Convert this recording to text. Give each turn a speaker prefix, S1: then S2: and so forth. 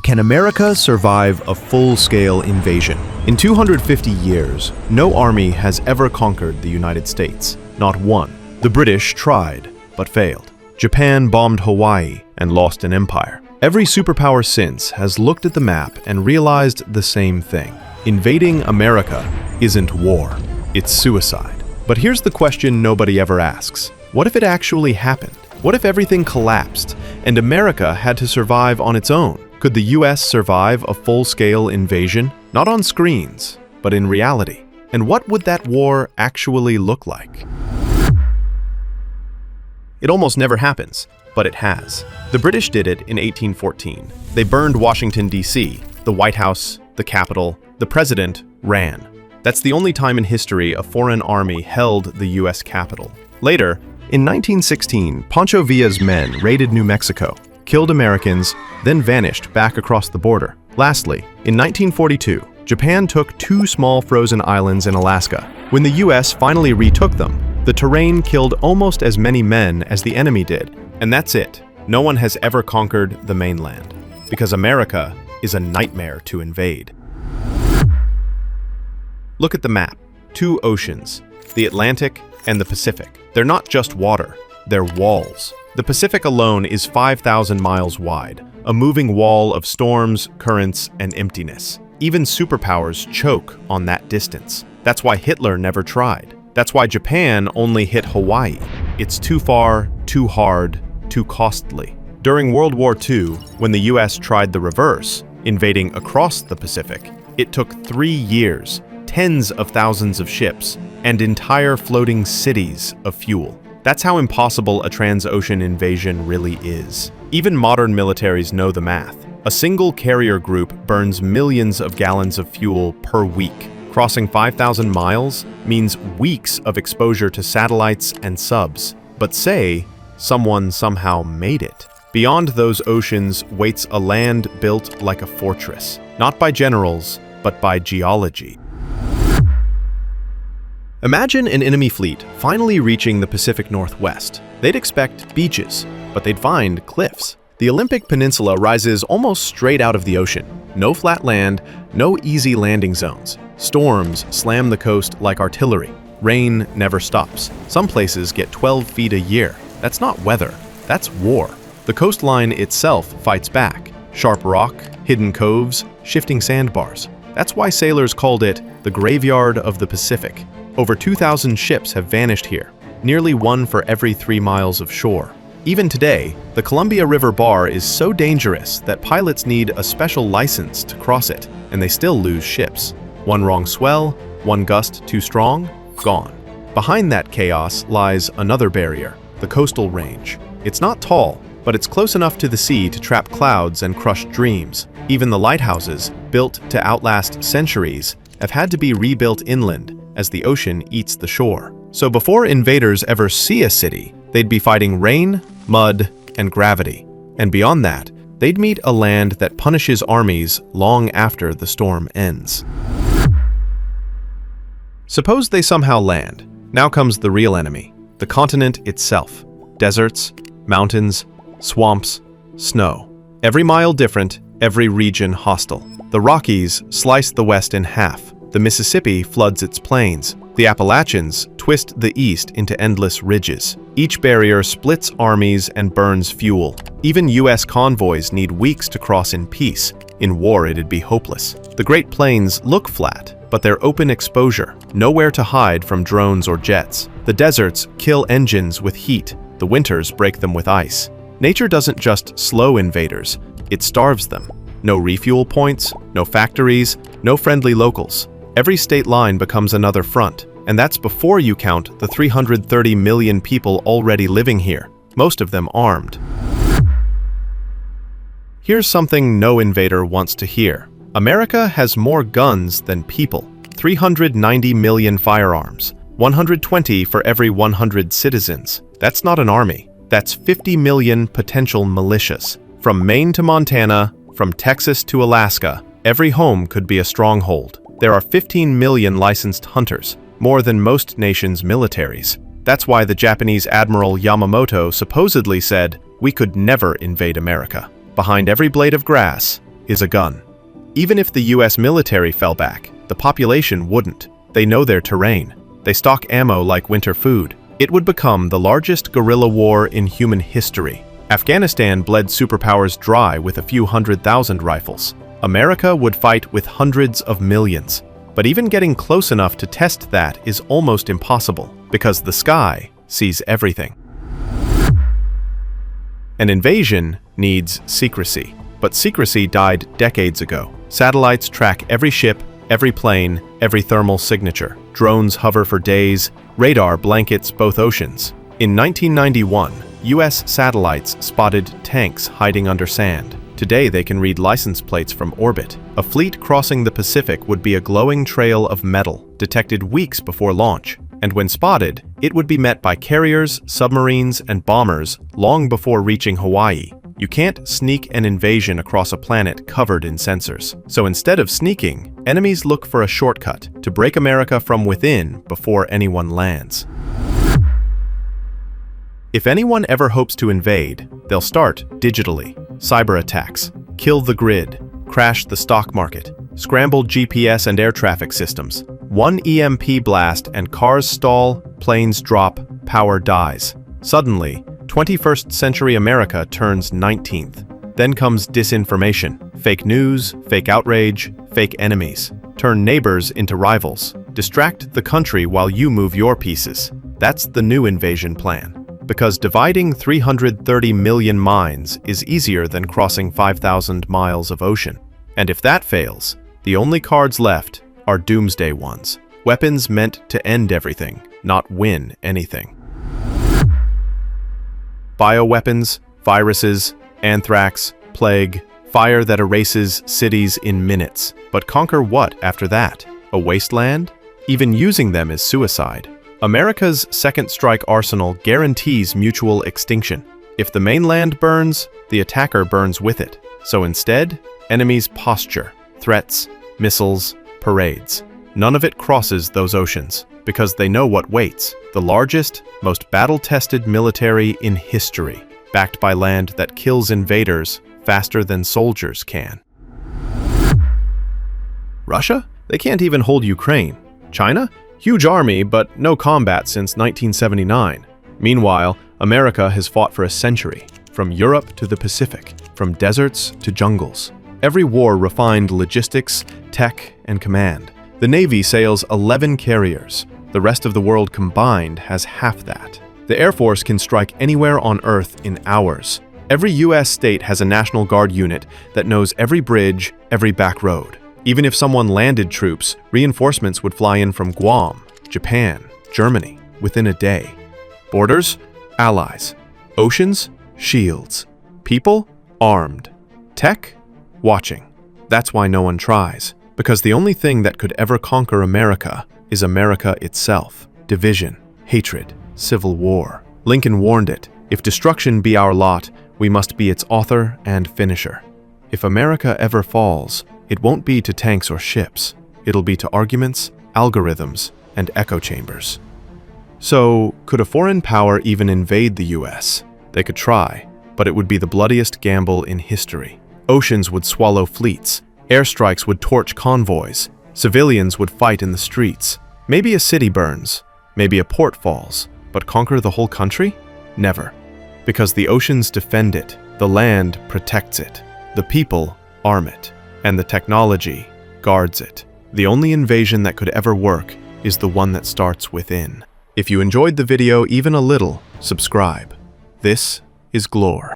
S1: Can America survive a full-scale invasion? In 250 years, no army has ever conquered the United States. Not one. The British tried, but failed. Japan bombed Hawaii and lost an empire. Every superpower since has looked at the map and realized the same thing. Invading America isn't war, it's suicide. But here's the question nobody ever asks. What if it actually happened? What if everything collapsed and America had to survive on its own? Could the US survive a full-scale invasion? Not on screens, but in reality. And what would that war actually look like? It almost never happens, but it has. The British did it in 1814. They burned Washington, D.C., the White House, the Capitol. The president ran. That's the only time in history a foreign army held the US Capitol. Later, in 1916, Pancho Villa's men raided New Mexico, killed Americans, then vanished back across the border. Lastly, in 1942, Japan took two small frozen islands in Alaska. When the US finally retook them, the terrain killed almost as many men as the enemy did. And that's it. No one has ever conquered the mainland, because America is a nightmare to invade. Look at the map. Two oceans, the Atlantic and the Pacific. They're not just water, they're walls. The Pacific alone is 5,000 miles wide, a moving wall of storms, currents, and emptiness. Even superpowers choke on that distance. That's why Hitler never tried. That's why Japan only hit Hawaii. It's too far, too hard, too costly. During World War II, when the US tried the reverse, invading across the Pacific, it took 3 years, tens of thousands of ships, and entire floating cities of fuel. That's how impossible a trans-ocean invasion really is. Even modern militaries know the math. A single carrier group burns millions of gallons of fuel per week. Crossing 5,000 miles means weeks of exposure to satellites and subs. But say someone somehow made it. Beyond those oceans waits a land built like a fortress, not by generals, but by geology. Imagine an enemy fleet finally reaching the Pacific Northwest. They'd expect beaches, but they'd find cliffs. The Olympic Peninsula rises almost straight out of the ocean. No flat land, no easy landing zones. Storms slam the coast like artillery. Rain never stops. Some places get 12 feet a year. That's not weather, that's war. The coastline itself fights back. Sharp rock, hidden coves, shifting sandbars. That's why sailors called it the graveyard of the Pacific. Over 2,000 ships have vanished here, nearly one for every 3 miles of shore. Even today, the Columbia River Bar is so dangerous that pilots need a special license to cross it, and they still lose ships. One wrong swell, one gust too strong, gone. Behind that chaos lies another barrier, the coastal range. It's not tall, but it's close enough to the sea to trap clouds and crush dreams. Even the lighthouses, built to outlast centuries, have had to be rebuilt inland as the ocean eats the shore. So before invaders ever see a city, they'd be fighting rain, mud, and gravity. And beyond that, they'd meet a land that punishes armies long after the storm ends. Suppose they somehow land. Now comes the real enemy, the continent itself. Deserts, mountains, swamps, snow. Every mile different, every region hostile. The Rockies slice the West in half. The Mississippi floods its plains. The Appalachians twist the east into endless ridges. Each barrier splits armies and burns fuel. Even US convoys need weeks to cross in peace. In war, it'd be hopeless. The Great Plains look flat, but they're open exposure, nowhere to hide from drones or jets. The deserts kill engines with heat. The winters break them with ice. Nature doesn't just slow invaders, it starves them. No refuel points, no factories, no friendly locals. Every state line becomes another front, and that's before you count the 330 million people already living here, most of them armed. Here's something no invader wants to hear. America has more guns than people. 390 million firearms, 120 for every 100 citizens. That's not an army. That's 50 million potential militias. From Maine to Montana, from Texas to Alaska, every home could be a stronghold. There are 15 million licensed hunters, more than most nations' militaries. That's why the Japanese Admiral Yamamoto supposedly said, "We could never invade America." Behind every blade of grass, is a gun. Even if the US military fell back, the population wouldn't. They know their terrain. They stock ammo like winter food. It would become the largest guerrilla war in human history. Afghanistan bled superpowers dry with a few 100,000 rifles. America would fight with hundreds of millions. But even getting close enough to test that is almost impossible, because the sky sees everything. An invasion needs secrecy, but secrecy died decades ago. Satellites track every ship, every plane, every thermal signature. Drones hover for days. Radar blankets both oceans. In 1991, US satellites spotted tanks hiding under sand. Today they can read license plates from orbit. A fleet crossing the Pacific would be a glowing trail of metal, detected weeks before launch. And when spotted, it would be met by carriers, submarines, and bombers long before reaching Hawaii. You can't sneak an invasion across a planet covered in sensors. So instead of sneaking, enemies look for a shortcut to break America from within before anyone lands. If anyone ever hopes to invade, they'll start digitally. Cyber attacks, kill the grid, crash the stock market, scramble GPS and air traffic systems. One EMP blast and cars stall, planes drop, power dies. Suddenly, 21st century America turns 19th. Then comes disinformation, fake news, fake outrage, fake enemies. Turn neighbors into rivals. Distract the country while you move your pieces. That's the new invasion plan. Because dividing 330 million minds is easier than crossing 5,000 miles of ocean. And if that fails, the only cards left are doomsday ones. Weapons meant to end everything, not win anything. Bioweapons, viruses, anthrax, plague, fire that erases cities in minutes. But conquer what after that? A wasteland? Even using them is suicide. America's second strike arsenal guarantees mutual extinction. If the mainland burns, the attacker burns with it. So instead, enemies posture, threats, missiles, parades. None of it crosses those oceans, because they know what waits. The largest, most battle-tested military in history, backed by land that kills invaders faster than soldiers can. Russia? They can't even hold Ukraine. China? Huge army, but no combat since 1979. Meanwhile, America has fought for a century, from Europe to the Pacific, from deserts to jungles. Every war refined logistics, tech, and command. The Navy sails 11 carriers. The rest of the world combined has half that. The Air Force can strike anywhere on Earth in hours. Every US state has a National Guard unit that knows every bridge, every back road. Even if someone landed troops, reinforcements would fly in from Guam, Japan, Germany, within a day. Borders? Allies. Oceans? Shields. People? Armed. Tech? Watching. That's why no one tries. Because the only thing that could ever conquer America is America itself. Division, hatred, civil war. Lincoln warned it, if destruction be our lot, we must be its author and finisher. If America ever falls, it won't be to tanks or ships. It'll be to arguments, algorithms, and echo chambers. So, could a foreign power even invade the US? They could try, but it would be the bloodiest gamble in history. Oceans would swallow fleets. Airstrikes would torch convoys. Civilians would fight in the streets. Maybe a city burns. Maybe a port falls. But conquer the whole country? Never. Because the oceans defend it. The land protects it. The people arm it. And the technology guards it. The only invasion that could ever work is the one that starts within. If you enjoyed the video even a little, subscribe. This is Glore.